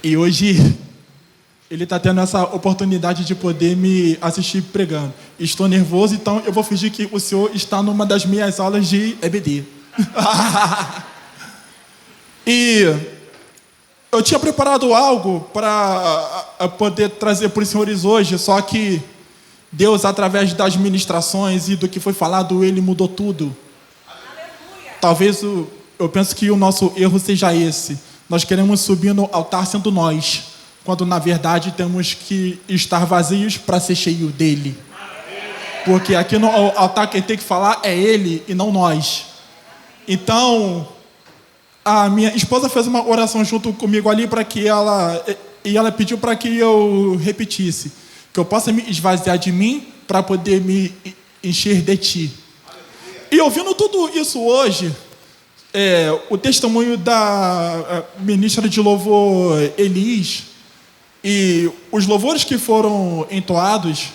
E hoje ele está tendo essa oportunidade de poder me assistir pregando. Estou nervoso, então eu vou fingir que o senhor está numa das minhas aulas de EBD. E eu tinha preparado algo para poder trazer para os senhores hoje, só que Deus, através das ministrações e do que foi falado, Ele mudou tudo. Talvez eu penso que o nosso erro seja esse. Nós queremos subir no altar sendo nós, quando na verdade temos que estar vazios para ser cheio dele. Porque aqui no altar quem tem que falar é Ele e não nós. Então, a minha esposa fez uma oração junto comigo ali para que ela pediu para que eu repetisse, que eu possa me esvaziar de mim para poder me encher de ti. E ouvindo tudo isso hoje, o testemunho da ministra de louvor Elis e os louvores que foram entoados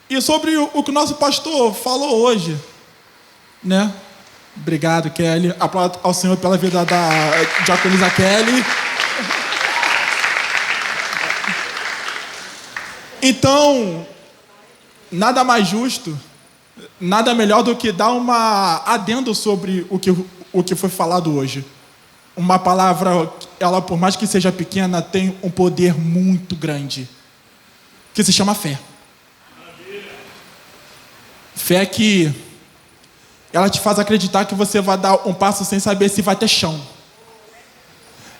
e sobre o que o nosso pastor falou hoje, né? Obrigado, Kelly. Aplaudo ao Senhor pela vida da diaconisa Kelly. Então, nada mais justo, nada melhor do que dar uma adendo sobre o que foi falado hoje. Uma palavra, ela por mais que seja pequena, tem um poder muito grande, que se chama fé. Fé que ela te faz acreditar que você vai dar um passo sem saber se vai ter chão.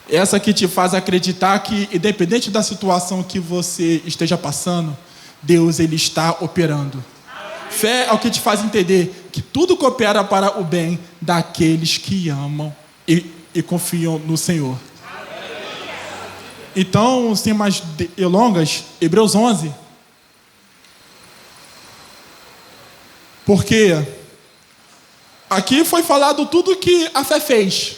Essa que te faz acreditar que, independente da situação que você esteja passando, Deus, Ele está operando. Fé é o que te faz entender que tudo coopera para o bem daqueles que amam e confiam no Senhor. Então, sem mais delongas, Hebreus 11. Porque aqui foi falado tudo que a fé fez.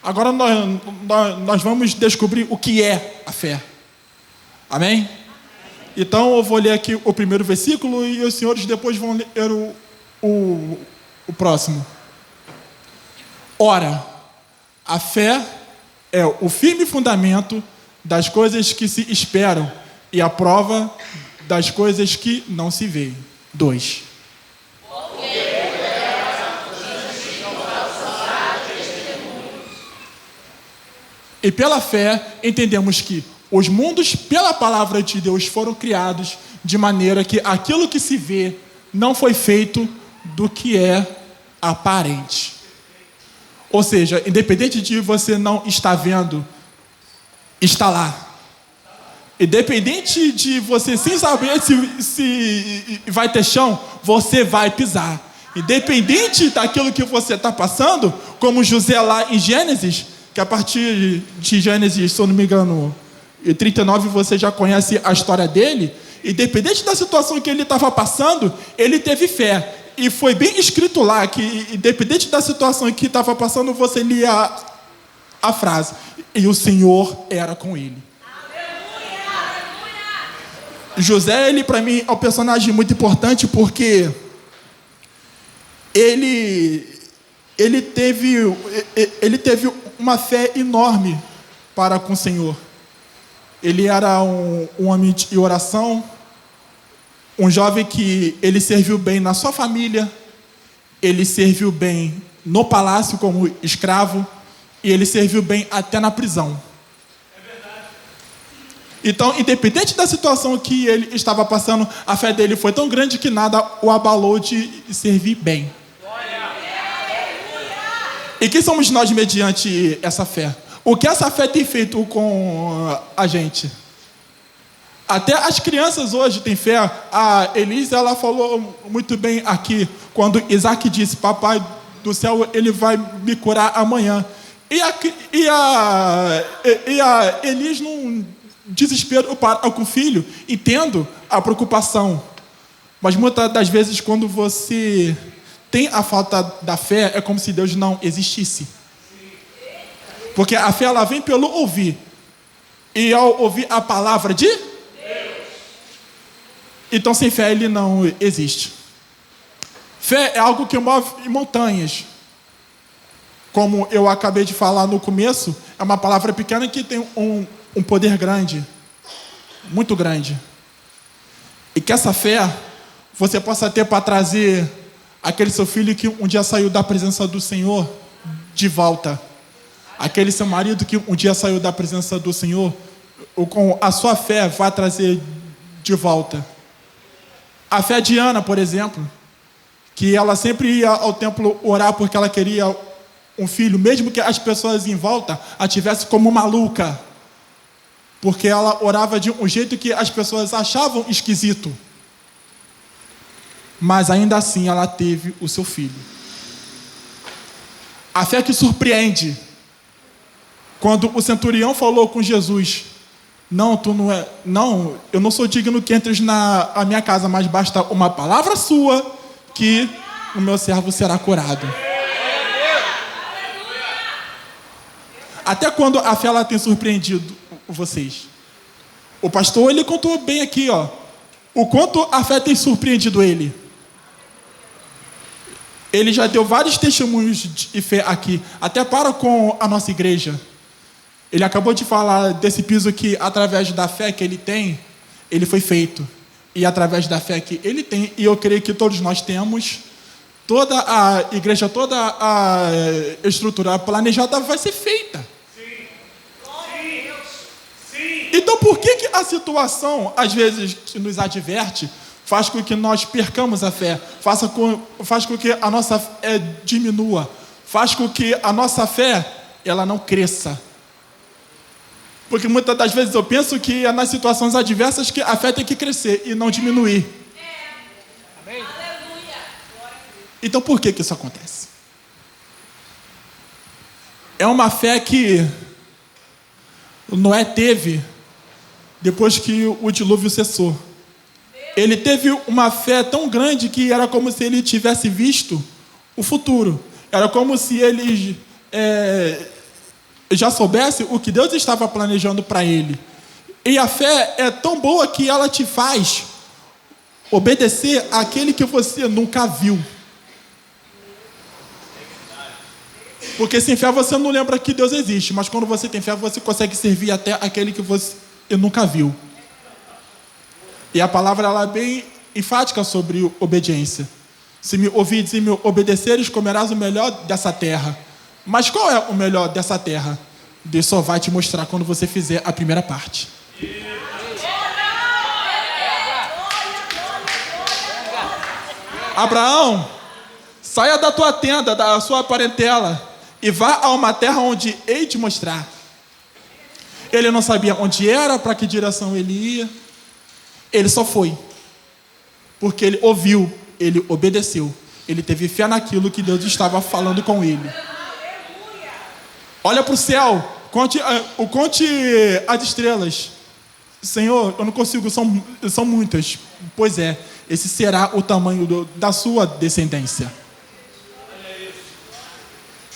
Agora nós vamos descobrir o que é a fé. Amém? Então eu vou ler aqui o primeiro versículo e os senhores depois vão ler o próximo. Ora, a fé é o firme fundamento das coisas que se esperam e a prova das coisas que não se veem. 2. E pela fé entendemos que os mundos, pela palavra de Deus, foram criados de maneira que aquilo que se vê não foi feito do que é aparente. Ou seja, independente de você não estar vendo, está lá. Independente de você sem saber se vai ter chão, você vai pisar. Independente daquilo que você está passando, como José lá em Gênesis, que a partir de Gênesis, se eu não me engano, 39, você já conhece a história dele. Independente da situação que ele estava passando, ele teve fé. E foi bem escrito lá que, independente da situação que estava passando, você lia a frase: e o Senhor era com ele. José, ele para mim é um personagem muito importante porque ele teve uma fé enorme para com o Senhor. Ele era um homem de oração, um jovem que ele serviu bem na sua família, ele serviu bem no palácio como escravo e ele serviu bem até na prisão. Então, independente da situação que ele estava passando, a fé dele foi tão grande que nada o abalou de servir bem. E quem somos nós mediante essa fé? O que essa fé tem feito com a gente? Até as crianças hoje têm fé. A Elisa, ela falou muito bem aqui, quando Isaac disse: papai do céu, ele vai me curar amanhã. E a Elis, num desespero para com o filho, entendo a preocupação. Mas muitas das vezes, quando você tem a falta da fé, é como se Deus não existisse. Porque a fé, ela vem pelo ouvir. E ao ouvir a palavra de Deus, então sem fé ele não existe. Fé é algo que move montanhas. Como eu acabei de falar no começo, é uma palavra pequena que tem um poder grande, muito grande. E que essa fé você possa ter para trazer aquele seu filho que um dia saiu da presença do Senhor de volta. Aquele seu marido que um dia saiu da presença do Senhor, com a sua fé vai trazer de volta. A fé de Ana, por exemplo, que ela sempre ia ao templo orar porque ela queria um filho, mesmo que as pessoas em volta a tivessem como maluca, porque ela orava de um jeito que as pessoas achavam esquisito. Mas ainda assim ela teve o seu filho. A fé que surpreende. Quando o centurião falou com Jesus: não, tu não é, não, eu não sou digno que entres na minha casa, mas basta uma palavra sua que o meu servo será curado. Até quando a fé ela tem surpreendido vocês? O pastor, ele contou bem aqui, ó, o quanto a fé tem surpreendido ele. Ele já deu vários testemunhos de fé aqui, até para com a nossa igreja. Ele acabou de falar desse piso que, através da fé que ele tem, ele foi feito. E através da fé que ele tem, e eu creio que todos nós temos, toda a igreja, toda a estrutura planejada vai ser feita. Então, por que a situação, às vezes, que nos adverte, faz com que nós percamos a fé, faz com que a nossa fé diminua, faz com que a nossa fé ela não cresça? Porque muitas das vezes eu penso que é nas situações adversas que a fé tem que crescer e não diminuir. Então, por que isso acontece? É uma fé que Noé teve depois que o dilúvio cessou. Ele teve uma fé tão grande que era como se ele tivesse visto o futuro. Era como se ele já soubesse o que Deus estava planejando para ele. E a fé é tão boa que ela te faz obedecer àquele que você nunca viu. Porque sem fé você não lembra que Deus existe, mas quando você tem fé você consegue servir até aquele que você nunca viu. E a palavra ela é bem enfática sobre obediência. Se me ouvides e me obedeceres, comerás o melhor dessa terra. Mas qual é o melhor dessa terra? Deus só vai te mostrar quando você fizer a primeira parte. Abraão, saia da tua tenda, da sua parentela, e vá a uma terra onde hei de mostrar. Ele não sabia onde era, para que direção ele ia. Ele só foi. Porque ele ouviu, ele obedeceu. Ele teve fé naquilo que Deus estava falando com ele. Olha para o céu, conte as estrelas. Senhor, eu não consigo, são muitas. Pois é, esse será o tamanho da sua descendência.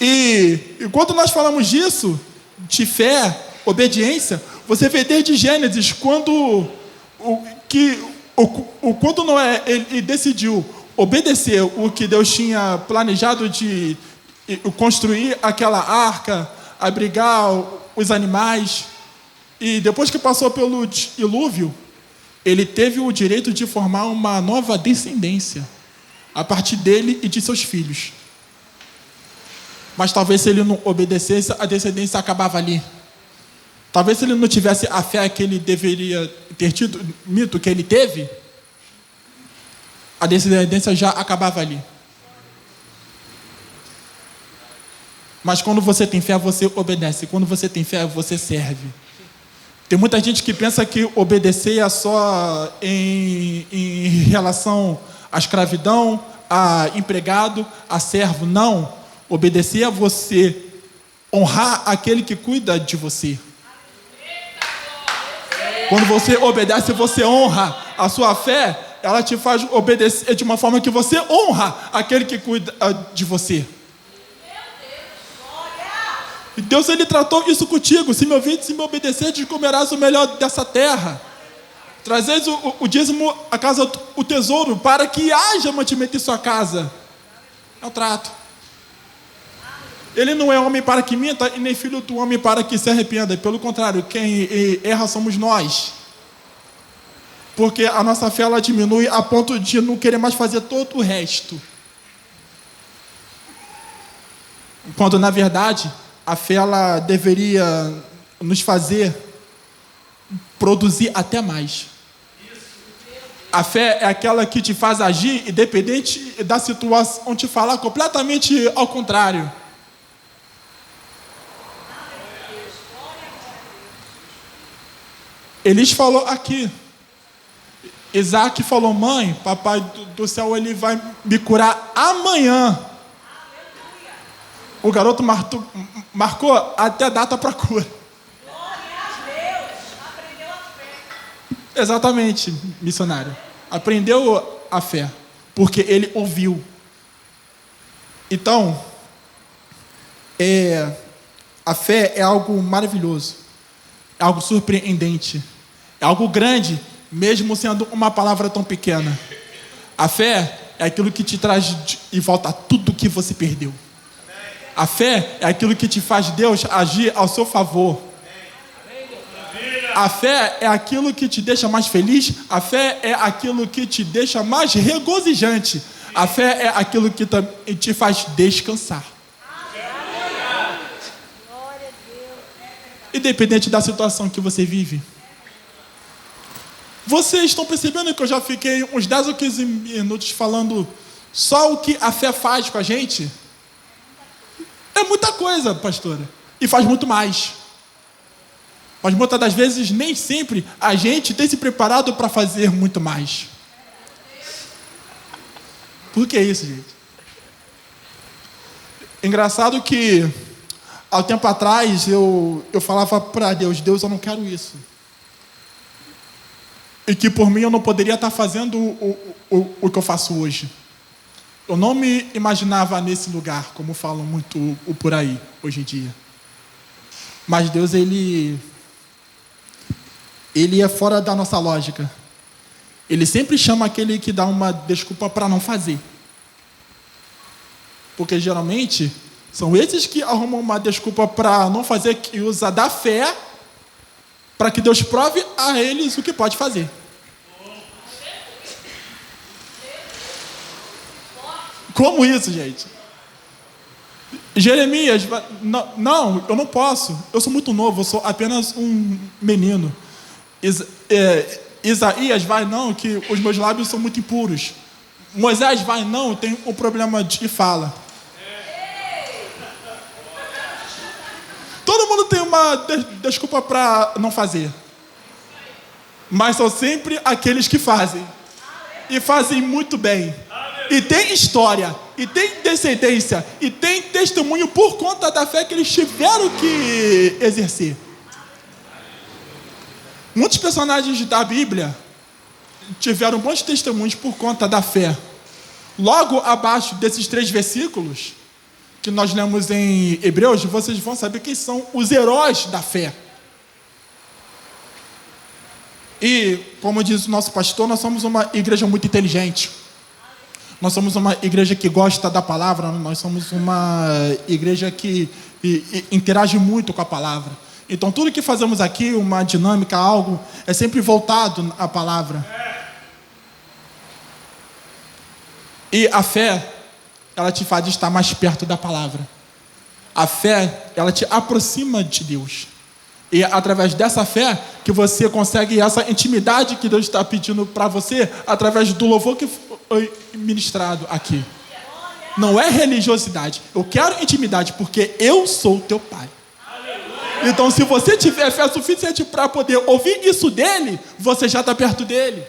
E enquanto nós falamos disso, de fé, obediência, você vê desde Gênesis, quando Noé ele decidiu obedecer o que Deus tinha planejado de construir aquela arca, abrigar os animais, e depois que passou pelo dilúvio, ele teve o direito de formar uma nova descendência a partir dele e de seus filhos. Mas talvez se ele não obedecesse, a descendência acabava ali. Talvez se ele não tivesse a fé que ele deveria ter tido, mito que ele teve, a descendência já acabava ali. Mas quando você tem fé, você obedece. Quando você tem fé, você serve. Tem muita gente que pensa que obedecer é só em relação à escravidão, a empregado, a servo. Não. Obedecer é você honrar aquele que cuida de você. Quando você obedece, você honra. A sua fé, ela te faz obedecer de uma forma que você honra aquele que cuida de você. E Deus, ele tratou isso contigo. Se me ouvires, se me obedeceres, comerás o melhor dessa terra. Trazeis o dízimo à casa, o tesouro, para que haja mantimento em sua casa. É o trato. Ele não é homem para que minta e nem filho do homem para que se arrependa. Pelo contrário, quem erra somos nós. Porque a nossa fé ela diminui a ponto de não querer mais fazer todo o resto. Quando, na verdade, a fé ela deveria nos fazer produzir até mais. A fé é aquela que te faz agir independente da situação, te falar completamente ao contrário. Elis falou aqui. Isaac falou: mãe, papai do céu, ele vai me curar amanhã. O garoto marcou até a data para a cura. Glória a Deus. Aprendeu a fé. Exatamente, missionário. Aprendeu a fé, porque ele ouviu. Então, a fé é algo maravilhoso, é algo surpreendente, é algo grande, mesmo sendo uma palavra tão pequena. A fé é aquilo que te traz de volta tudo que você perdeu. A fé é aquilo que te faz Deus agir ao seu favor. A fé é aquilo que te deixa mais feliz. A fé é aquilo que te deixa mais regozijante. A fé é aquilo que te faz descansar. Independente da situação que você vive. Vocês estão percebendo que eu já fiquei uns 10 ou 15 minutos falando só o que a fé faz com a gente? É muita coisa, pastora. E faz muito mais. Mas muitas das vezes, nem sempre, a gente tem se preparado para fazer muito mais. Por que isso, gente? Engraçado que, há um tempo atrás, eu falava para Deus: Deus, eu não quero isso. E que por mim eu não poderia estar fazendo o que eu faço hoje. Eu não me imaginava nesse lugar, como falam muito por aí, hoje em dia. Mas Deus, Ele é fora da nossa lógica. Ele sempre chama aquele que dá uma desculpa para não fazer. Porque geralmente são esses que arrumam uma desculpa para não fazer, que usa da fé para que Deus prove a eles o que pode fazer. Como isso, gente? Jeremias, não, eu não posso. Eu sou muito novo, eu sou apenas um menino. Isaías, vai não, que os meus lábios são muito impuros. Moisés, vai não, tem um problema de fala. Todo mundo tem uma desculpa para não fazer. Mas são sempre aqueles que fazem. E fazem muito bem. E tem história, e tem descendência, e tem testemunho por conta da fé que eles tiveram que exercer. Muitos personagens da Bíblia tiveram bons testemunhos por conta da fé. Logo abaixo desses 3 versículos que nós lemos em Hebreus, vocês vão saber quem são os heróis da fé. E, como diz o nosso pastor, nós somos uma igreja muito inteligente. Nós somos uma igreja que gosta da palavra, nós somos uma igreja que interage muito com a palavra. Então, tudo que fazemos aqui, uma dinâmica, algo, é sempre voltado à palavra. E a fé, ela te faz estar mais perto da palavra. A fé, ela te aproxima de Deus. E é através dessa fé que você consegue essa intimidade que Deus está pedindo para você, através do louvor que foi ministrado aqui. Não é religiosidade. Eu quero intimidade porque eu sou teu pai. Então, se você tiver fé suficiente para poder ouvir isso dele, você já está perto dele.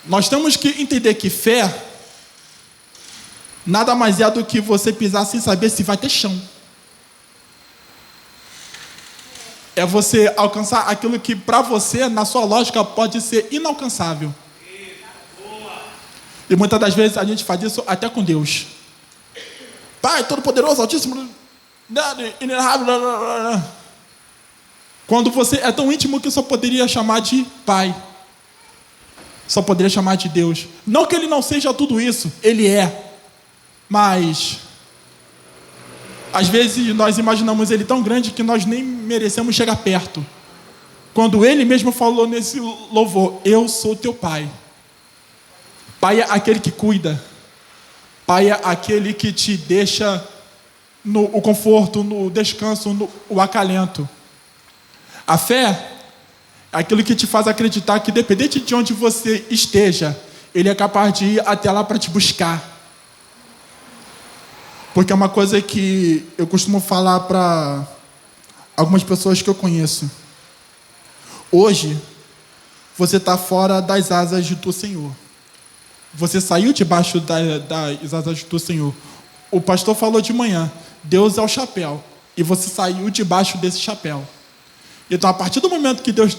Nós temos que entender que fé nada mais é do que você pisar sem saber se vai ter chão. É você alcançar aquilo que para você, na sua lógica, pode ser inalcançável. E muitas das vezes a gente faz isso até com Deus. Pai Todo-Poderoso, Altíssimo, quando você é tão íntimo que só poderia chamar de Pai. só poderia chamar de Deus. Não que ele não seja tudo isso, ele é. Mas às vezes nós imaginamos ele tão grande que nós nem merecemos chegar perto. Quando ele mesmo falou nesse louvor, eu sou teu pai. Pai é aquele que cuida. Pai é aquele que te deixa no conforto, no descanso, no acalento. A fé é aquilo que te faz acreditar que, independente de onde você esteja, ele é capaz de ir até lá para te buscar. Porque é uma coisa que eu costumo falar para algumas pessoas que eu conheço. Hoje, você está fora das asas do Senhor. Você saiu debaixo das asas do Senhor. O pastor falou de manhã, Deus é o chapéu. E você saiu debaixo desse chapéu. Então, a partir do momento que Deus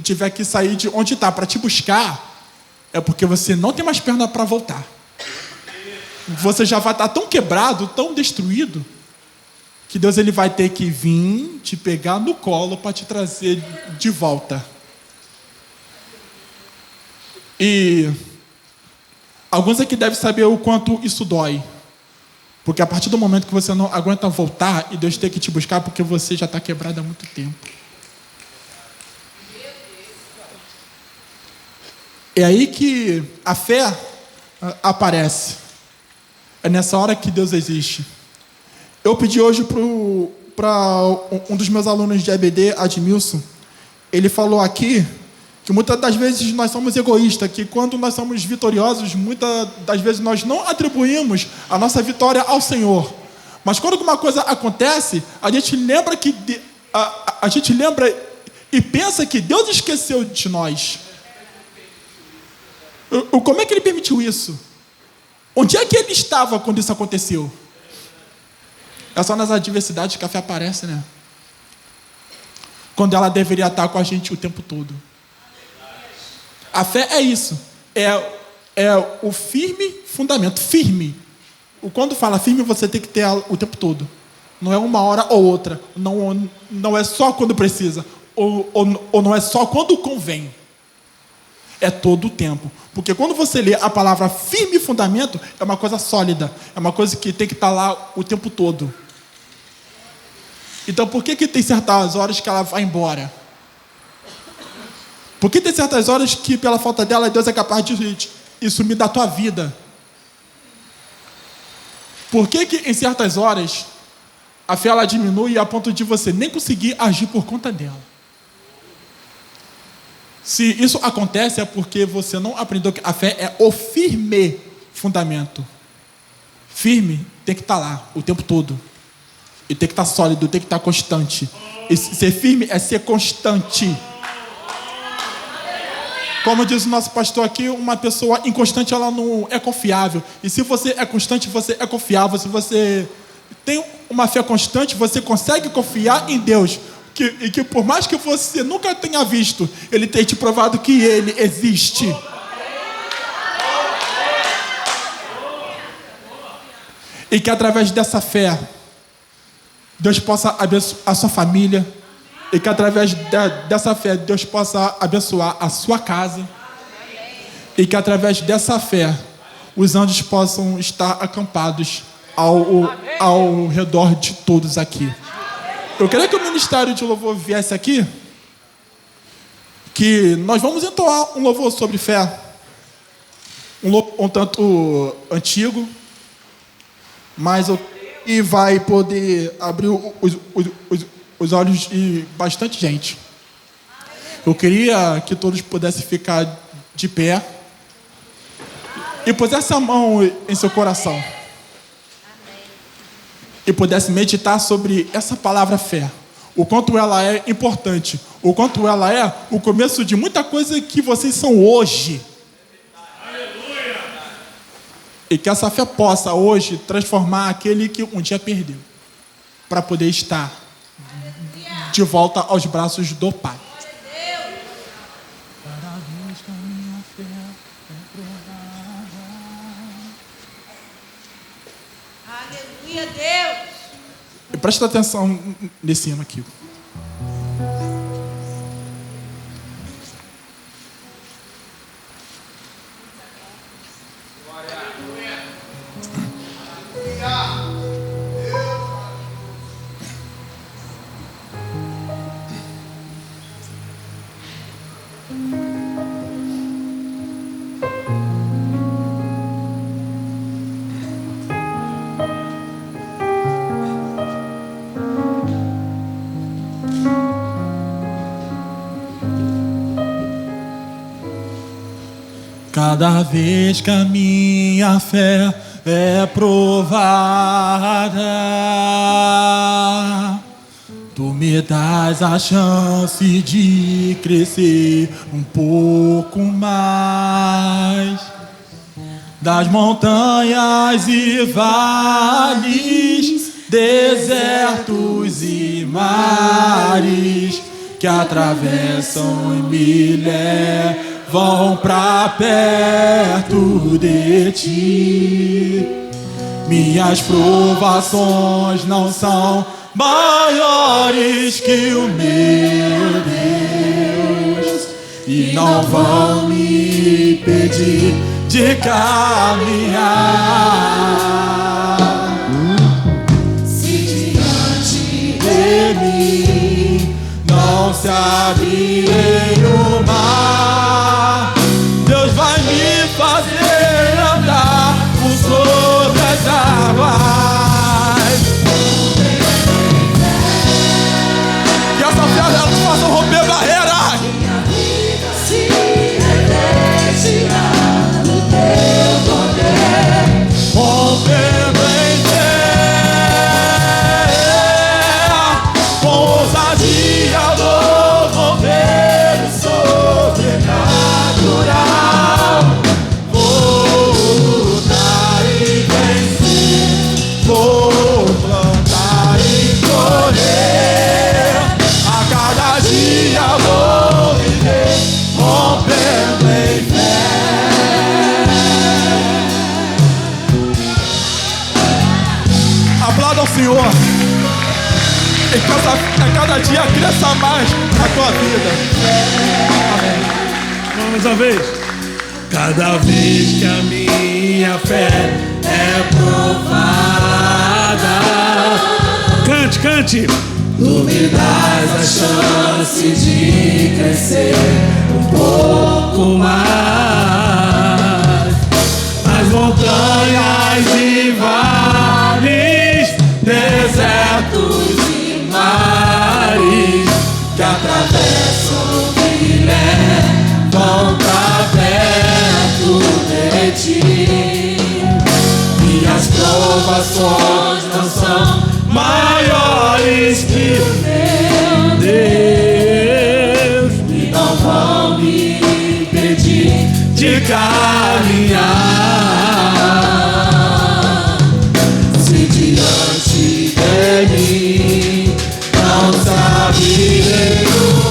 tiver que sair de onde está para te buscar, é porque você não tem mais perna para voltar. Você já vai estar tão quebrado, tão destruído, que Deus ele vai ter que vir te pegar no colo para te trazer de volta. E alguns aqui devem saber o quanto isso dói. Porque a partir do momento que você não aguenta voltar e Deus tem que te buscar, porque você já está quebrado há muito tempo. É aí que a fé aparece. É nessa hora que Deus existe. Eu pedi hoje para um dos meus alunos de EBD, Admilson. Ele falou aqui que muitas das vezes nós somos egoístas, que quando nós somos vitoriosos, muitas das vezes nós não atribuímos a nossa vitória ao Senhor. Mas quando alguma coisa acontece, a gente lembra a gente lembra e pensa que Deus esqueceu de nós. Como é que ele permitiu isso? Onde é que ele estava quando isso aconteceu? É só nas adversidades que a fé aparece, né? Quando ela deveria estar com a gente o tempo todo. A fé é isso. É o firme fundamento. Firme. Quando fala firme, você tem que ter o tempo todo. Não é uma hora ou outra. Não é só quando precisa. Ou não é só quando convém. É todo o tempo. Porque quando você lê a palavra firme fundamento, é uma coisa sólida. É uma coisa que tem que estar lá o tempo todo. Então, por que tem certas horas que ela vai embora? Por que tem certas horas que, pela falta dela, Deus é capaz de sumir da tua vida? Por que em certas horas a fé ela diminui a ponto de você nem conseguir agir por conta dela? Se isso acontece é porque você não aprendeu que a fé é o firme fundamento. Firme tem que estar lá o tempo todo. E tem que estar sólido, tem que estar constante. E ser firme é ser constante. Como diz o nosso pastor aqui, uma pessoa inconstante ela não é confiável. E se você é constante, você é confiável. Se você tem uma fé constante, você consegue confiar em Deus. E que por mais que você nunca tenha visto, Ele tem te provado que Ele existe. E que através dessa fé, Deus possa abençoar a sua família. E que através dessa fé, Deus possa abençoar a sua casa. E que através dessa fé, os anjos possam estar acampados ao redor de todos aqui. Eu queria que o Ministério de Louvor viesse aqui, que nós vamos entoar um louvor sobre fé, um louvor um tanto antigo, mas e vai poder abrir os olhos de bastante gente. Eu queria que todos pudessem ficar de pé e pusesse a mão em seu coração. E pudesse meditar sobre essa palavra fé. O quanto ela é importante. O quanto ela é o começo de muita coisa que vocês são hoje. Aleluia. E que essa fé possa hoje transformar aquele que um dia perdeu. Para poder estar de volta aos braços do Pai. Aleluia, Deus. E presta atenção nesse hino aqui. Cada vez que a minha fé é provada, tu me dás a chance de crescer um pouco mais. Das montanhas e vales, desertos e mares que atravessam e me levam pra perto de ti. Minhas provações não são maiores que o meu Deus e não vão me impedir de caminhar. Se diante de mim não se abrirem o mar, Deus vai me fazer andar por sobre as águas. Que essa fé dela te faça romper barreiras. Minha vida se revestirá no teu poder. Rompendo em fé, com ousadia vou romper o sobrenatural. Vou lutar e vencer, vou plantar e colher. A cada dia vou viver, rompendo em fé. Aplauda ao Senhor. E que a cada dia cresça mais a tua vida. Amém. Vamos uma vez. Cada vez que a minha fé é provada, cante, cante. Tu me dás a chance de crescer um pouco mais. As montanhas e vales, desertos e mares que atravessam e levam pra perto de ti. Minhas provações não são maiores que o meu Deus e não vão me impedir de caminhar. Se diante de mim não se abrirem o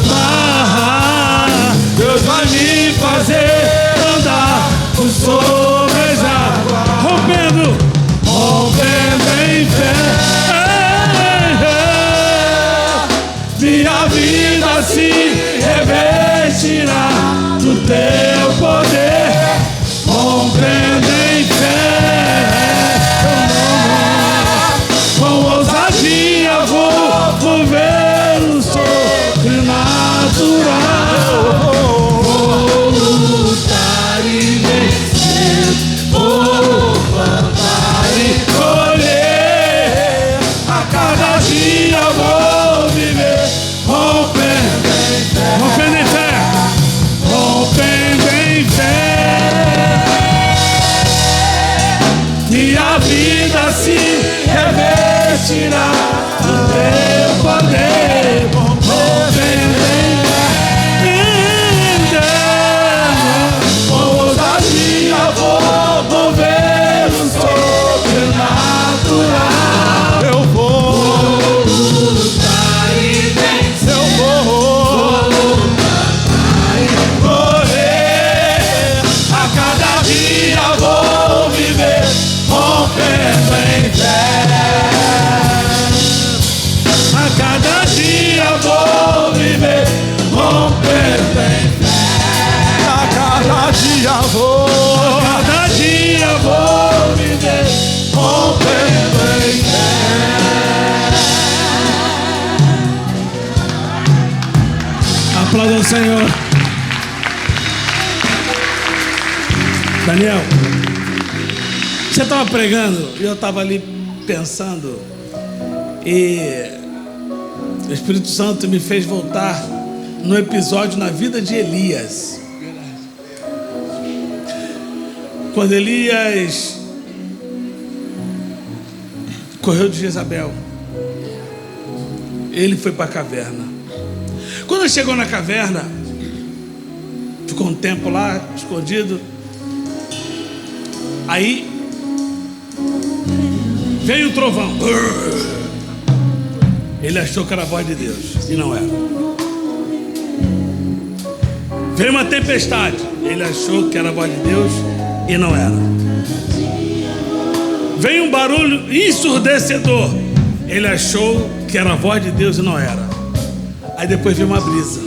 mar, Deus vai me fazer andar por sobre as águas. Rompendo. Rompendo em fé, minha vida se revestirá do teu poder. Rompendo em fé, com ousadia vou mover o sobrenatural. Vou lutar e vencer, vou plantar e colher. A cada dia vou viver, rompendo em fé, Rompendo em fé. rompendo em fé. Minha vida se revestirá do teu poder. Rompendo em fé, com ousadia vou mover o sobrenatural. Eu vou lutar e vencer, eu vou lutar e correr. A cada dia vou viver, rompendo em fé. A cada dia vou viver, rompendo em fé. A cada dia vou viver, rompendo em fé. Aplauda o Senhor. Daniel, você estava pregando e eu estava ali pensando, e o Espírito Santo me fez voltar no episódio na vida de Elias. Quando Elias correu de Jezabel, ele foi para a caverna. Quando ele chegou na caverna, ficou um tempo lá, escondido. Aí veio o trovão. Ele achou que era a voz de Deus, e não era. Veio uma tempestade. Ele achou que era a voz de Deus, e não era. Veio um barulho ensurdecedor. Ele achou que era a voz de Deus, e não era. Aí depois veio uma brisa.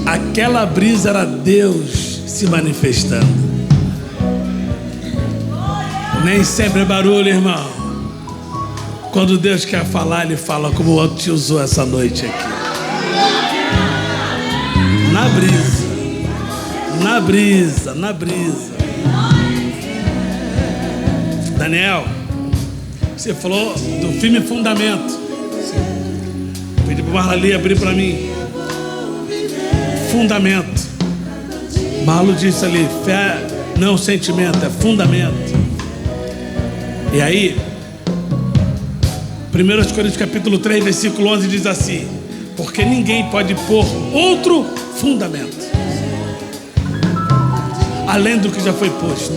Aquela brisa era Deus se manifestando. Nem sempre é barulho, irmão. Quando Deus quer falar, Ele fala como o outro te usou essa noite aqui. Na brisa. Na brisa, na brisa. Daniel, você falou do filme Fundamento. Pedi para o Marlali abrir para mim. Fundamento. Marlo disse ali, fé não sentimento, é fundamento. E aí, 1 Coríntios capítulo 3, versículo 11 diz assim: porque ninguém pode pôr outro fundamento além do que já foi posto,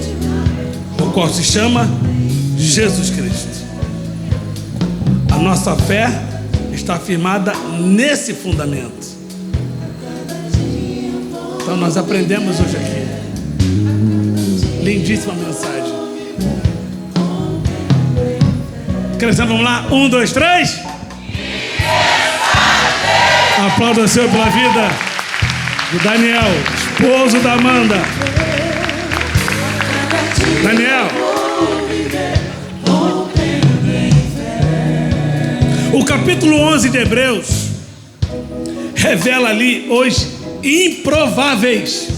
o qual se chama Jesus Cristo. A nossa fé está firmada nesse fundamento. Então nós aprendemos hoje aqui. Lindíssima mensagem. Crescendo, vamos lá. 1, 2, 3. Aplauda o Senhor pela vida de Daniel, esposo da Amanda. Daniel. O capítulo 11 de Hebreus revela ali os improváveis.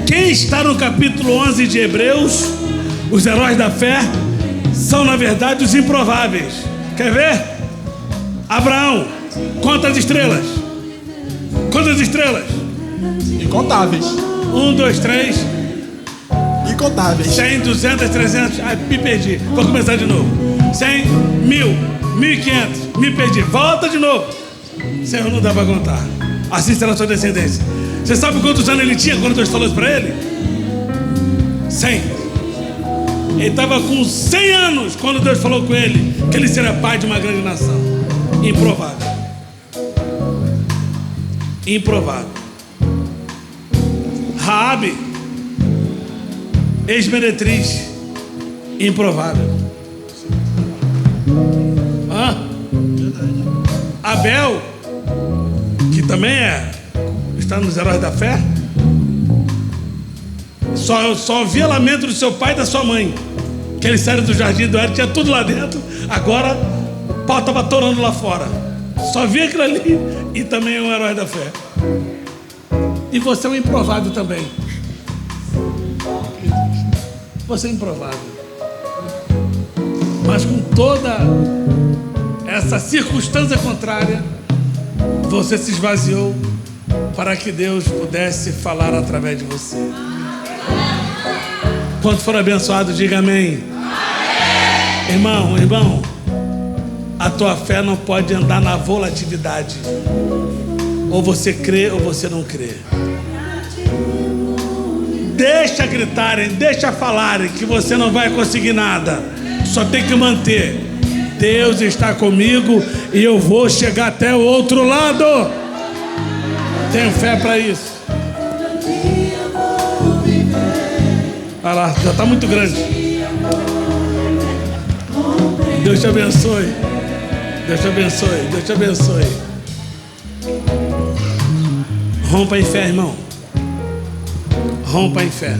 Quem está no capítulo 11 de Hebreus, os heróis da fé, são na verdade os improváveis. Quer ver? Abraão, quantas estrelas? Quantas estrelas? Incontáveis. 1, 2, 3. Incontáveis. 100, 200, 300. Ai, me perdi. Vou começar de novo. 100, 1000, 1500. Me perdi. Volta de novo. Senhor, não dá para contar. Assim será a sua descendência. Você sabe quantos anos ele tinha quando Deus falou isso para ele? 100. Ele estava com 100 anos quando Deus falou com ele que ele seria pai de uma grande nação. Improvável. Improvável. Raabe, ex-meretriz. Improvável. Abel, que também está nos heróis da fé, só via lamento do seu pai e da sua mãe, que eles saíram do jardim do Éden, tinha tudo lá dentro, agora o pau estava atorando lá fora, só via aquilo ali, e também é um herói da fé. E você é um improvável também. Você é improvável, mas com toda essa circunstância contrária, você se esvaziou para que Deus pudesse falar através de você. Quantos foram abençoados, diga amém. Amém. Irmão, a tua fé não pode andar na volatilidade. Ou você crê ou você não crê. Deixa gritarem, deixa falarem que você não vai conseguir nada. Só tem que manter. Deus está comigo e eu vou chegar até o outro lado. Tenho fé para isso. Olha lá, já está muito grande. Deus te abençoe. Deus te abençoe. Deus te abençoe. Rompa em fé, irmão. Rompa em fé.